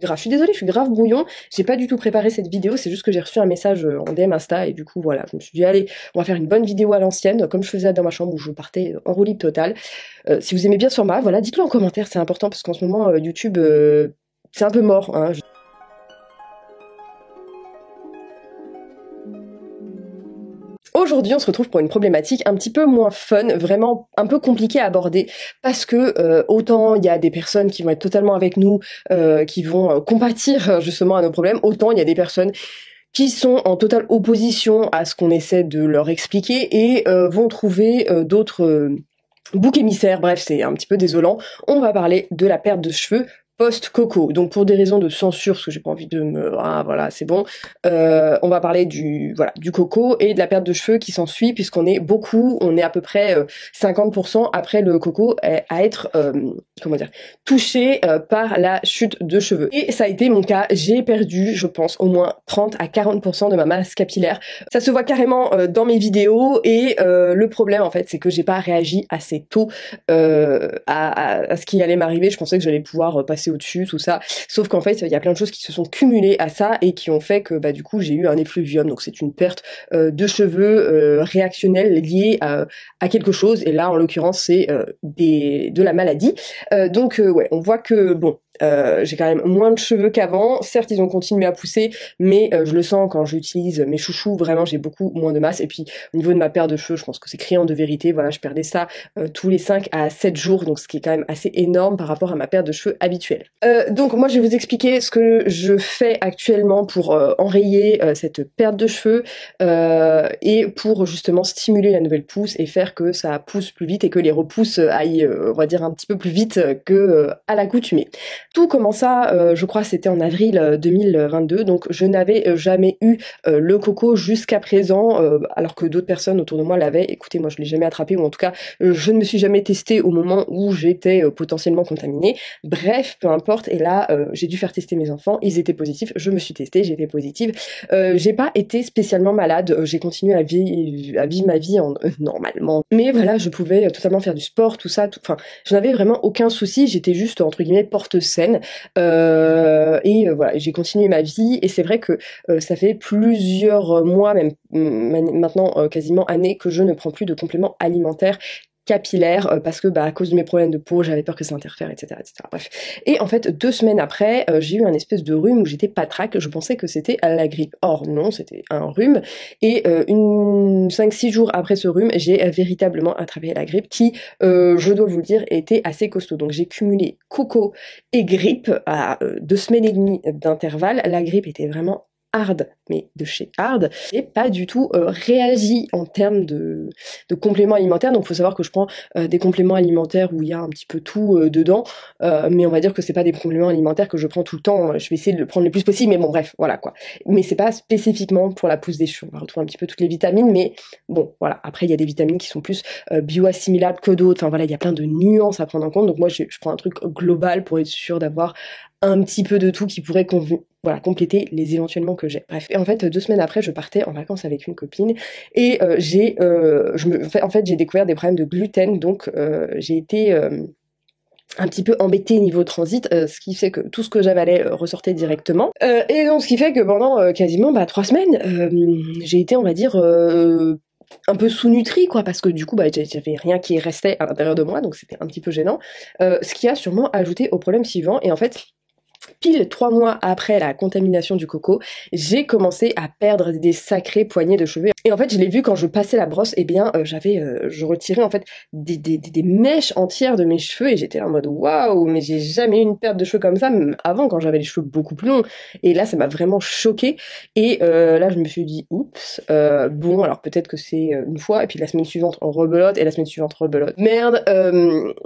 Grave, je suis désolée, je suis grave brouillon, j'ai pas du tout préparé cette vidéo, c'est juste que j'ai reçu un message en DM Insta et du coup voilà, je me suis dit allez, on va faire une bonne vidéo à l'ancienne, comme je faisais dans ma chambre où je partais en roue libre totale. Si vous aimez bien ce format, voilà, dites-le en commentaire, c'est important parce qu'en ce moment YouTube c'est un peu mort, hein. Aujourd'hui, on se retrouve pour une problématique un petit peu moins fun, vraiment un peu compliquée à aborder, parce que autant il y a des personnes qui vont être totalement avec nous, qui vont compatir justement à nos problèmes, autant il y a des personnes qui sont en totale opposition à ce qu'on essaie de leur expliquer et vont trouver d'autres boucs émissaires. Bref, c'est un petit peu désolant. On va parler de la perte de cheveux post-coco. Donc pour des raisons de censure, parce que j'ai pas envie de me... Ah voilà, c'est bon. On va parler du coco et de la perte de cheveux qui s'ensuit, puisqu'on est beaucoup, on est à peu près 50% après le coco à être, comment dire, touché par la chute de cheveux. Et ça a été mon cas, j'ai perdu, je pense, au moins 30 à 40% de ma masse capillaire. Ça se voit carrément dans mes vidéos et le problème en fait, c'est que j'ai pas réagi assez tôt à ce qui allait m'arriver. Je pensais que j'allais pouvoir passer au-dessus, tout ça. Sauf qu'en fait, il y a plein de choses qui se sont cumulées à ça et qui ont fait que bah du coup j'ai eu un effluvium. Donc c'est une perte de cheveux réactionnelle liée à quelque chose. Et là, en l'occurrence, c'est de la maladie. Donc ouais, on voit que bon, j'ai quand même moins de cheveux qu'avant. Certes, ils ont continué à pousser, mais je le sens quand j'utilise mes chouchous. Vraiment, j'ai beaucoup moins de masse. Et puis au niveau de ma perte de cheveux, je pense que c'est criant de vérité. Voilà, je perdais ça tous les 5 à 7 jours, donc ce qui est quand même assez énorme par rapport à ma perte de cheveux habituelle. Donc moi je vais vous expliquer ce que je fais actuellement pour enrayer cette perte de cheveux et pour justement stimuler la nouvelle pousse et faire que ça pousse plus vite et que les repousses aillent on va dire un petit peu plus vite que à l'accoutumée. Tout commença, je crois c'était en avril 2022, donc je n'avais jamais eu le coco jusqu'à présent, alors que d'autres personnes autour de moi l'avaient. Écoutez, moi je l'ai jamais attrapé, ou en tout cas je ne me suis jamais testée au moment où j'étais potentiellement contaminée. Bref, peu importe, et là j'ai dû faire tester mes enfants, ils étaient positifs, je me suis testée, j'étais positive. J'ai pas été spécialement malade, j'ai continué à vivre ma vie normalement. Mais voilà, je pouvais totalement faire du sport, tout ça, enfin, je n'avais vraiment aucun souci, j'étais juste entre guillemets porte saine. Voilà, j'ai continué ma vie, et c'est vrai que ça fait plusieurs mois, même maintenant quasiment années, que je ne prends plus de compléments alimentaires capillaire parce que bah à cause de mes problèmes de peau j'avais peur que ça interfère, etc., bref. Et en fait 2 semaines après j'ai eu un espèce de rhume où j'étais patraque, je pensais que c'était la grippe, or non, c'était un rhume. Et 5-6 jours après ce rhume j'ai véritablement attrapé la grippe qui je dois vous le dire était assez costaud. Donc j'ai cumulé coco et grippe à 2 semaines et demie d'intervalle. La grippe était vraiment hard, mais de chez hard, et pas du tout réagi en termes de compléments alimentaires. Donc faut savoir que je prends des compléments alimentaires où il y a un petit peu tout dedans, mais on va dire que c'est pas des compléments alimentaires que je prends tout le temps. Je vais essayer de le prendre le plus possible, mais bon bref, voilà quoi. Mais c'est pas spécifiquement pour la pousse des cheveux. On va retrouver un petit peu toutes les vitamines, mais bon voilà. Après il y a des vitamines qui sont plus bioassimilables que d'autres. Enfin voilà, il y a plein de nuances à prendre en compte. Donc moi je prends un truc global pour être sûr d'avoir un petit peu de tout qui pourrait voilà, compléter les éventuellement que j'ai. Bref, et en fait 2 semaines après je partais en vacances avec une copine et j'ai découvert des problèmes de gluten, donc j'ai été un petit peu embêtée niveau transit, ce qui fait que tout ce que j'avalais ressortait directement. Et donc ce qui fait que pendant quasiment 3 semaines, j'ai été on va dire un peu sous-nutrie quoi, parce que du coup j'avais rien qui restait à l'intérieur de moi, donc c'était un petit peu gênant. Ce qui a sûrement ajouté au problème suivant, et en fait pile 3 mois après la contamination du coco, j'ai commencé à perdre des sacrées poignées de cheveux. Et en fait, je l'ai vu quand je passais la brosse, et bien, je retirais en fait des mèches entières de mes cheveux, et j'étais en mode waouh, mais j'ai jamais eu une perte de cheveux comme ça, même avant quand j'avais les cheveux beaucoup plus longs. Et là, ça m'a vraiment choquée. Et là, je me suis dit oups, bon, alors peut-être que c'est une fois, et puis la semaine suivante on rebelote, et la semaine suivante rebelote. Merde,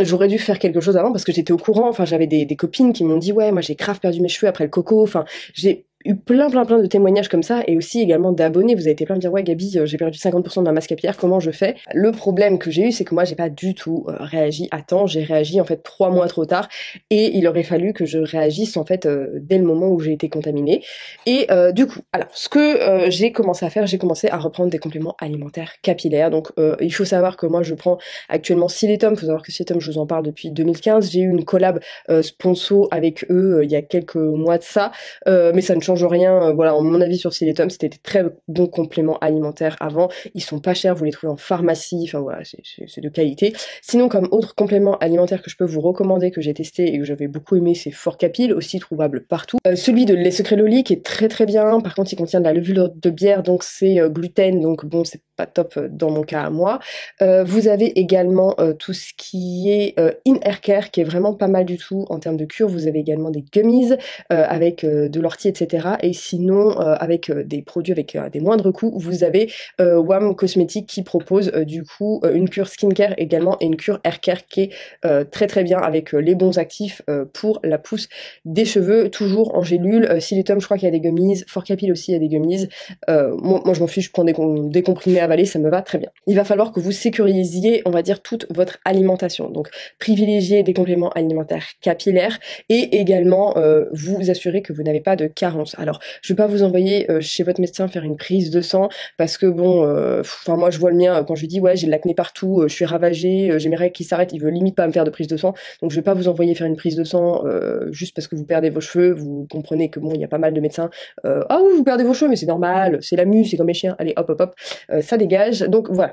j'aurais dû faire quelque chose avant parce que j'étais au courant. Enfin, j'avais des copines qui m'ont dit ouais, moi j'ai grave perdu mes cheveux après le coco. Enfin, j'ai eu plein de témoignages comme ça, et aussi également d'abonnés. Vous avez été plein de dire ouais Gabi, j'ai perdu 50% de ma masse capillaire, comment je fais? Le problème que j'ai eu, c'est que moi j'ai pas du tout réagi à temps, j'ai réagi en fait 3 mois trop tard, et il aurait fallu que je réagisse en fait dès le moment où j'ai été contaminée. Et du coup, alors ce que j'ai commencé à faire, j'ai commencé à reprendre des compléments alimentaires capillaires. Donc il faut savoir que moi je prends actuellement Siletum, il faut savoir que Siletum je vous en parle depuis 2015, j'ai eu une collab sponsor avec eux il y a quelques mois de ça, mais ça ne change rien, voilà, mon avis sur Siletum, c'était des très bons compléments alimentaires avant, ils sont pas chers, vous les trouvez en pharmacie, enfin voilà, c'est de qualité. Sinon, comme autre complément alimentaire que je peux vous recommander, que j'ai testé et que j'avais beaucoup aimé, c'est Forcapil, aussi trouvable partout. Celui de Les Secrets Loli qui est très bien, par contre il contient de la levure de bière, donc c'est gluten, donc bon c'est pas top dans mon cas à moi. Vous avez également tout ce qui est In Hair Care, qui est vraiment pas mal du tout en termes de cure. Vous avez également des gummies avec de l'ortie, etc. Et sinon, avec des produits avec des moindres coûts, vous avez WAM Cosmétiques qui propose du coup une cure skincare également et une cure hair care qui est très bien avec les bons actifs pour la pousse des cheveux, toujours en gélule. Siletum, je crois qu'il y a des gummies. Forcapil aussi, il y a des gummies. Moi je m'en fiche, je prends des comprimés avalés, ça me va très bien. Il va falloir que vous sécurisiez, on va dire, toute votre alimentation. Donc, privilégiez des compléments alimentaires capillaires et également vous assurer que vous n'avez pas de carence. Alors, je vais pas vous envoyer chez votre médecin faire une prise de sang parce que bon, enfin moi je vois le mien quand je lui dis ouais j'ai de l'acné partout, je suis ravagée, j'ai mes règles qui s'arrêtent, il veut limite pas me faire de prise de sang. Donc je vais pas vous envoyer faire une prise de sang juste parce que vous perdez vos cheveux. Vous comprenez que bon il y a pas mal de médecins. Ah oui vous perdez vos cheveux mais c'est normal, c'est la mue, c'est comme les chiens. Allez hop ça dégage. Donc voilà.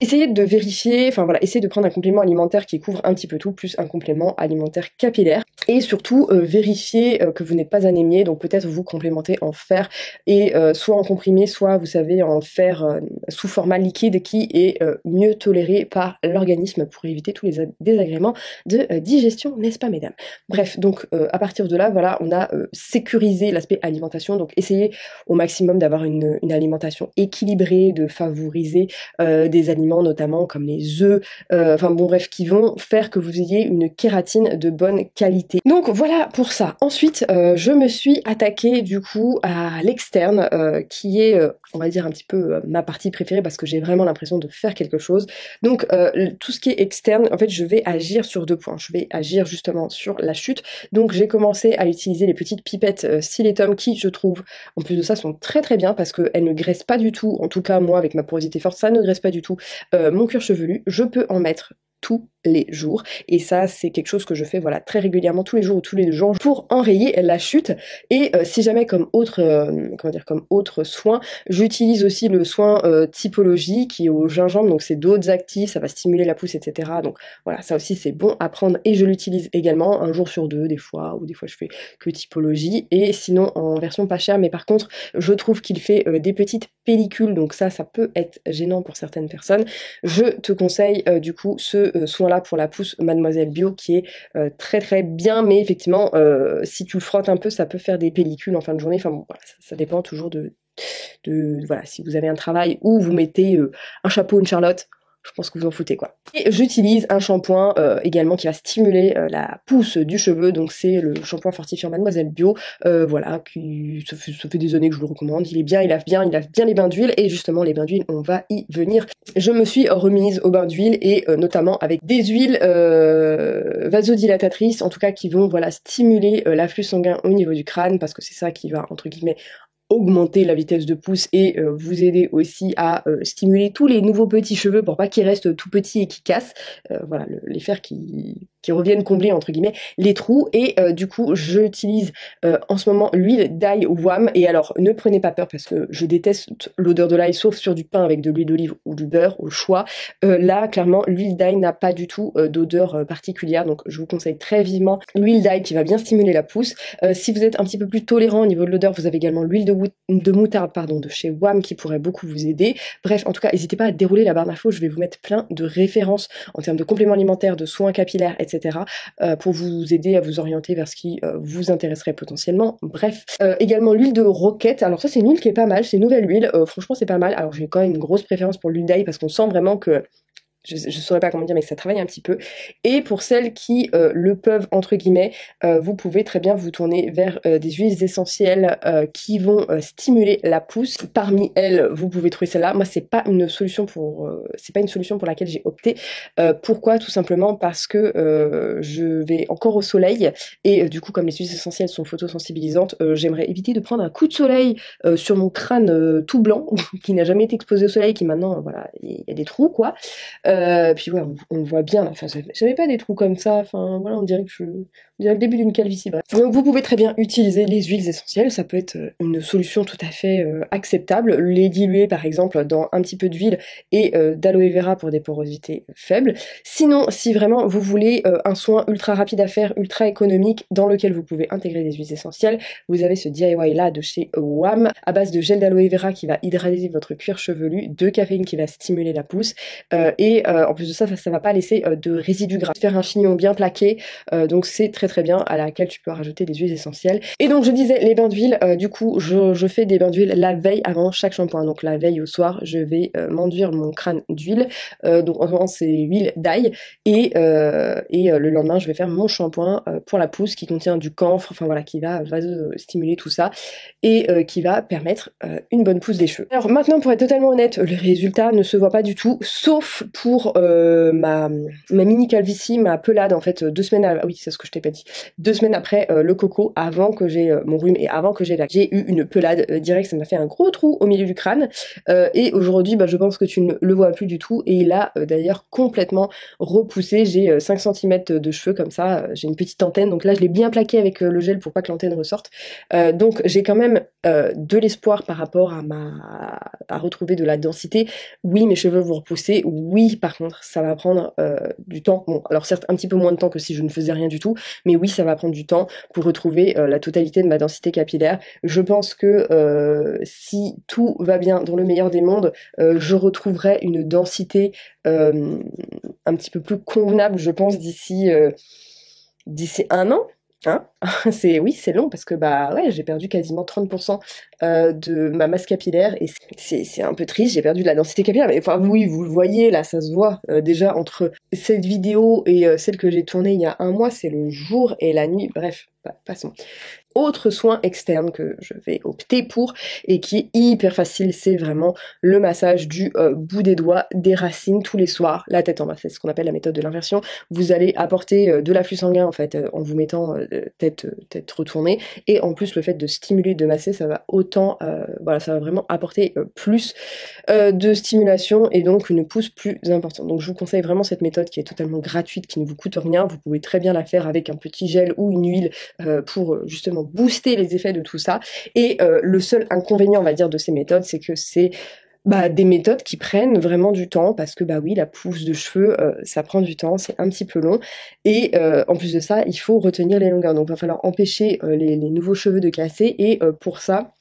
Essayez de vérifier, enfin voilà, essayez de prendre un complément alimentaire qui couvre un petit peu tout, plus un complément alimentaire capillaire. Et surtout, vérifiez que vous n'êtes pas anémié, donc peut-être vous complémenter en fer, et soit en comprimé, soit vous savez en fer sous format liquide qui est mieux toléré par l'organisme pour éviter tous les désagréments de digestion, n'est-ce pas mesdames? Bref, donc à partir de là, voilà, on a sécurisé l'aspect alimentation, donc essayez au maximum d'avoir une alimentation équilibrée, de favoriser des aliments notamment comme les œufs, enfin bon bref, qui vont faire que vous ayez une kératine de bonne qualité. Donc voilà pour ça. Ensuite, je me suis attaquée du coup à l'externe, qui est, on va dire un petit peu ma partie préférée parce que j'ai vraiment l'impression de faire quelque chose. Donc tout ce qui est externe, en fait, je vais agir sur 2 points. Je vais agir justement sur la chute. Donc j'ai commencé à utiliser les petites pipettes Siletum qui, je trouve, en plus de ça, sont très bien parce qu'elles ne graissent pas du tout. En tout cas, moi, avec ma porosité forte, ça ne graisse pas du tout mon cuir chevelu. Je peux en mettre tous les jours et ça c'est quelque chose que je fais voilà très régulièrement tous les jours ou tous les 2 jours pour enrayer la chute. Et si jamais comme autre comment dire, comme autre soin, j'utilise aussi le soin typologie qui est au gingembre, donc c'est d'autres actifs, ça va stimuler la pousse, etc. Donc voilà, ça aussi c'est bon à prendre et je l'utilise également un jour sur 2 des fois, ou des fois je fais que typologie. Et sinon en version pas chère, mais par contre je trouve qu'il fait des petites pellicules, donc ça peut être gênant pour certaines personnes. Je te conseille du coup ce soin-là pour la pousse Mademoiselle Bio qui est très bien, mais effectivement si tu le frottes un peu ça peut faire des pellicules en fin de journée. Enfin bon voilà, ça dépend toujours de voilà, si vous avez un travail où vous mettez un chapeau, une charlotte, je pense que vous en foutez quoi. Et j'utilise un shampoing également qui va stimuler la pousse du cheveu, donc c'est le shampoing fortifiant Mademoiselle Bio, voilà, ça fait des années que je le recommande, il est bien, il lave bien les bains d'huile, et justement les bains d'huile, on va y venir. Je me suis remise aux bains d'huile et notamment avec des huiles vasodilatatrices, en tout cas qui vont voilà stimuler l'afflux sanguin au niveau du crâne, parce que c'est ça qui va entre guillemets augmenter la vitesse de pousse et vous aider aussi à stimuler tous les nouveaux petits cheveux pour pas qu'ils restent tout petits et qui cassent, voilà, les faire qui reviennent combler entre guillemets les trous. Et du coup j'utilise en ce moment l'huile d'ail WAM, et alors ne prenez pas peur parce que je déteste l'odeur de l'ail sauf sur du pain avec de l'huile d'olive ou du beurre au choix. Là clairement l'huile d'ail n'a pas du tout d'odeur particulière, donc je vous conseille très vivement l'huile d'ail qui va bien stimuler la pousse. Si vous êtes un petit peu plus tolérant au niveau de l'odeur, vous avez également l'huile de moutarde de chez WAM qui pourrait beaucoup vous aider. Bref, en tout cas, n'hésitez pas à dérouler la barre d'infos, je vais vous mettre plein de références en termes de compléments alimentaires, de soins capillaires, etc. Pour vous aider à vous orienter vers ce qui vous intéresserait potentiellement. Bref, également l'huile de roquette, alors ça c'est une huile qui est pas mal, c'est une nouvelle huile, franchement c'est pas mal. Alors j'ai quand même une grosse préférence pour l'huile d'ail parce qu'on sent vraiment que je saurais pas comment dire, mais ça travaille un petit peu. Et pour celles qui le peuvent, entre guillemets, vous pouvez très bien vous tourner vers des huiles essentielles qui vont stimuler la pousse. Parmi elles, vous pouvez trouver celle-là. Moi, c'est pas une solution pour laquelle j'ai opté. Pourquoi? Tout simplement parce que je vais encore au soleil et du coup, comme les huiles essentielles sont photosensibilisantes, j'aimerais éviter de prendre un coup de soleil sur mon crâne tout blanc qui n'a jamais été exposé au soleil, qui maintenant, voilà, il y a des trous, quoi. Puis ouais, on le voit bien, là. Enfin, j'avais pas des trous comme ça, enfin, voilà, on dirait le début d'une calvitie, bref. Donc vous pouvez très bien utiliser les huiles essentielles, ça peut être une solution tout à fait acceptable. Les diluer, par exemple, dans un petit peu d'huile et d'aloe vera pour des porosités faibles. Sinon, si vraiment vous voulez un soin ultra rapide à faire, ultra économique, dans lequel vous pouvez intégrer des huiles essentielles, vous avez ce DIY là de chez WAM, à base de gel d'aloe vera qui va hydrater votre cuir chevelu, de caféine qui va stimuler la pousse, et en plus de ça, ça va pas laisser de résidus gras. Faire un chignon bien plaqué, donc c'est très très bien, à laquelle tu peux rajouter des huiles essentielles. Et donc je disais les bains d'huile, du coup je fais des bains d'huile la veille avant chaque shampoing. Donc la veille au soir, je vais m'enduire mon crâne d'huile, donc en ce moment c'est huile d'ail, et le lendemain je vais faire mon shampoing pour la pousse qui contient du camphre, enfin voilà, qui va stimuler tout ça et qui va permettre une bonne pousse des cheveux. Alors maintenant, pour être totalement honnête, le résultat ne se voit pas du tout, sauf pour ma mini calvitie, ma pelade en fait 2 semaines oui, c'est ce que je t'ai pas dit, 2 semaines après le coco, avant que j'ai mon rhume et avant que j'ai eu une pelade directe, ça m'a fait un gros trou au milieu du crâne, et aujourd'hui je pense que tu ne le vois plus du tout, et il a d'ailleurs complètement repoussé. J'ai 5 cm de cheveux comme ça, j'ai une petite antenne, donc là je l'ai bien plaqué avec le gel pour pas que l'antenne ressorte, donc j'ai quand même de l'espoir par rapport à retrouver de la densité. Oui, mes cheveux vont repousser, oui, par contre ça va prendre du temps, bon alors certes un petit peu moins de temps que si je ne faisais rien du tout, mais oui, ça va prendre du temps pour retrouver la totalité de ma densité capillaire. Je pense que si tout va bien dans le meilleur des mondes, je retrouverai une densité un petit peu plus convenable, je pense, d'ici 1 an. Hein. Oui, c'est long parce que ouais, j'ai perdu quasiment 30% de ma masse capillaire et c'est un peu triste, j'ai perdu de la densité capillaire, mais enfin oui, vous le voyez là, ça se voit déjà entre cette vidéo et celle que j'ai tournée il y a un mois, c'est le jour et la nuit, bref, passons. Autre soin externe que je vais opter pour et qui est hyper facile, c'est vraiment le massage du bout des doigts, des racines tous les soirs, la tête en bas. C'est ce qu'on appelle la méthode de l'inversion. Vous allez apporter de l'afflux sanguin en fait en vous mettant tête retournée, et en plus le fait de stimuler, de masser, ça va autant, voilà, ça va vraiment apporter plus de stimulation et donc une pousse plus importante. Donc je vous conseille vraiment cette méthode qui est totalement gratuite, qui ne vous coûte rien. Vous pouvez très bien la faire avec un petit gel ou une huile pour justement booster les effets de tout ça. Et le seul inconvénient, on va dire, de ces méthodes, c'est que c'est des méthodes qui prennent vraiment du temps, parce que oui, la pousse de cheveux, ça prend du temps, c'est un petit peu long, et en plus de ça, il faut retenir les longueurs, donc il va falloir empêcher les nouveaux cheveux de casser, et pour ça,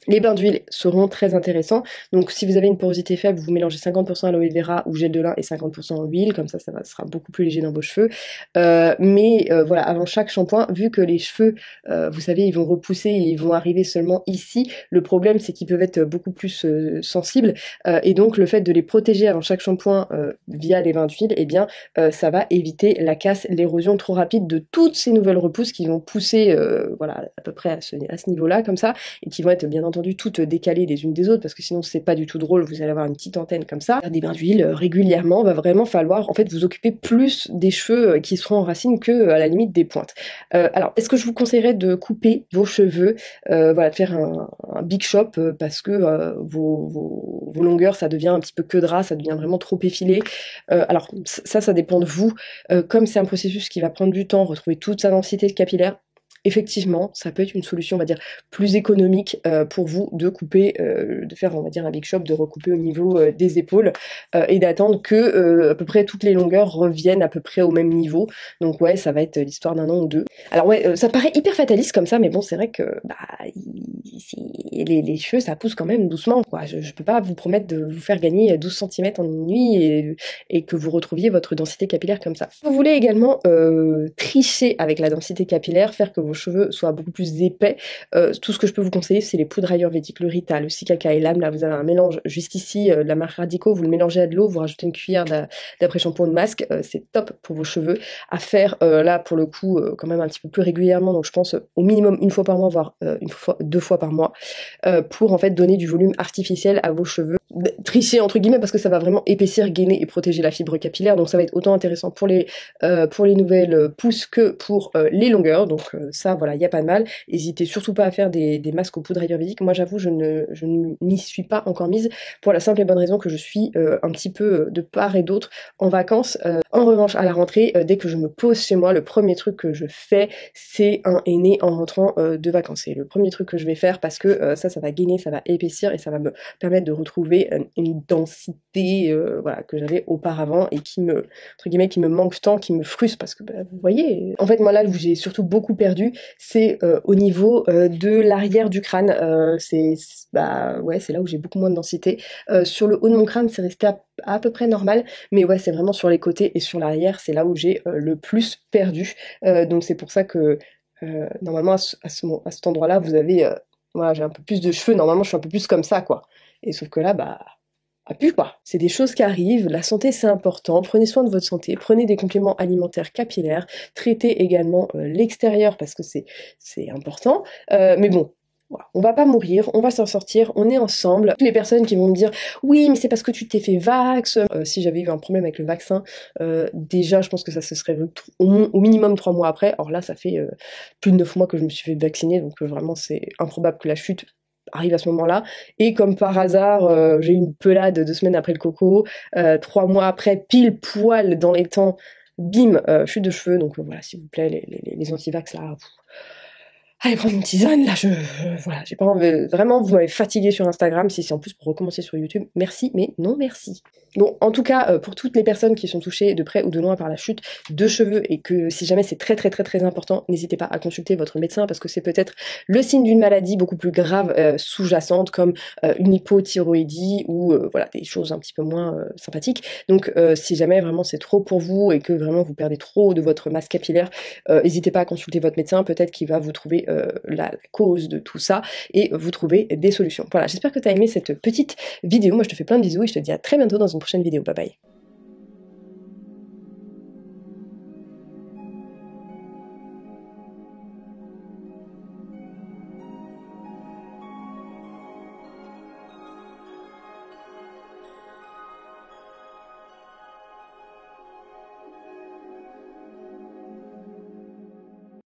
les bains d'huile seront très intéressants. Donc si vous avez une porosité faible, vous mélangez 50% aloe vera ou gel de lin et 50% huile, comme ça sera beaucoup plus léger dans vos cheveux. Mais voilà, avant chaque shampoing, vu que les cheveux, vous savez, ils vont repousser et ils vont arriver seulement ici, le problème c'est qu'ils peuvent être beaucoup plus sensibles, et donc le fait de les protéger avant chaque shampoing via les bains d'huile, eh bien ça va éviter la casse, l'érosion trop rapide de toutes ces nouvelles repousses qui vont pousser voilà, à peu près à ce niveau-là, comme ça, et qui vont être bien entendu toutes décalées les unes des autres, parce que sinon c'est pas du tout drôle, vous allez avoir une petite antenne comme ça. Faire des bains d'huile régulièrement, va vraiment falloir en fait vous occuper plus des cheveux qui seront en racine que à la limite des pointes. Alors, est-ce que je vous conseillerais de couper vos cheveux, voilà, de faire un big chop, parce que vos longueurs, ça devient un petit peu que de ras, ça devient vraiment trop effilé. Alors ça dépend de vous. Comme c'est un processus qui va prendre du temps, retrouver toute sa densité capillaire, effectivement, ça peut être une solution, on va dire, plus économique pour vous de couper, de faire, on va dire, un big chop, de recouper au niveau des épaules, et d'attendre que à peu près toutes les longueurs reviennent à peu près au même niveau. Donc ouais, ça va être l'histoire d'un an ou deux. Alors ouais, ça paraît hyper fataliste comme ça, mais bon, c'est vrai que les cheveux, ça pousse quand même doucement, quoi. Je peux pas vous promettre de vous faire gagner 12 cm en une nuit et que vous retrouviez votre densité capillaire comme ça. Vous voulez également tricher avec la densité capillaire, faire que vos cheveux soient beaucoup plus épais, tout ce que je peux vous conseiller, c'est les poudres ayurvédiques, le Rita, le Cicaca et l'âme. Là, vous avez un mélange juste ici, de la marque Radico, vous le mélangez à de l'eau, vous rajoutez une cuillère d'après-shampoing de masque, c'est top pour vos cheveux. À faire, là, pour le coup, quand même un petit peu plus régulièrement, donc je pense au minimum une fois par mois, voire une fois, 2 fois par mois, pour en fait donner du volume artificiel à vos cheveux. Tricher entre guillemets parce que ça va vraiment épaissir, gainer et protéger la fibre capillaire, donc ça va être autant intéressant pour les nouvelles pousses que pour les longueurs, donc ça voilà, il n'y a pas de mal. N'hésitez surtout pas à faire des masques aux poudres ayurvédiques. Moi j'avoue je n'y suis pas encore mise pour la simple et bonne raison que je suis un petit peu de part et d'autre en vacances. En revanche à la rentrée, dès que je me pose chez moi, le premier truc que je fais c'est un henné en rentrant de vacances. C'est le premier truc que je vais faire parce que ça va gainer, ça va épaissir et ça va me permettre de retrouver une densité voilà, que j'avais auparavant et qui me, entre guillemets, qui me manque tant, qui me frustre parce que bah, vous voyez, en fait moi là où j'ai surtout beaucoup perdu c'est au niveau de l'arrière du crâne, bah ouais c'est là où j'ai beaucoup moins de densité. Sur le haut de mon crâne c'est resté à peu près normal, mais ouais c'est vraiment sur les côtés et sur l'arrière c'est là où j'ai le plus perdu, donc c'est pour ça que normalement à cet endroit là vous avez voilà, j'ai un peu plus de cheveux, normalement je suis un peu plus comme ça quoi. Et sauf que là, bah, à plus quoi. C'est des choses qui arrivent, la santé c'est important, prenez soin de votre santé, prenez des compléments alimentaires capillaires, traitez également l'extérieur parce que c'est important, mais bon, voilà. On va pas mourir, on va s'en sortir, on est ensemble. Toutes les personnes qui vont me dire oui mais c'est parce que tu t'es fait vax, si j'avais eu un problème avec le vaccin, déjà je pense que ça se serait vu au minimum 3 mois après. Or là ça fait plus de 9 mois que je me suis fait vacciner, donc vraiment c'est improbable que la chute arrive à ce moment-là, et comme par hasard j'ai eu une pelade 2 semaines après le coco, 3 mois après pile poil dans les temps, bim, chute de cheveux, donc voilà s'il vous plaît les anti-vax là, allez prendre une tisane, là voilà, j'ai pas envie, vraiment vous m'avez fatigué sur Instagram, si c'est en plus pour recommencer sur YouTube, merci mais non merci. Bon, en tout cas, pour toutes les personnes qui sont touchées de près ou de loin par la chute de cheveux et que si jamais c'est très très très très important, n'hésitez pas à consulter votre médecin parce que c'est peut-être le signe d'une maladie beaucoup plus grave sous-jacente comme une hypothyroïdie ou voilà, des choses un petit peu moins sympathiques. Donc si jamais vraiment c'est trop pour vous et que vraiment vous perdez trop de votre masse capillaire, n'hésitez pas à consulter votre médecin, peut-être qu'il va vous trouver la cause de tout ça et vous trouver des solutions. Voilà, j'espère que tu as aimé cette petite vidéo. Moi je te fais plein de bisous et je te dis à très bientôt dans une prochaine vidéo. Bye bye.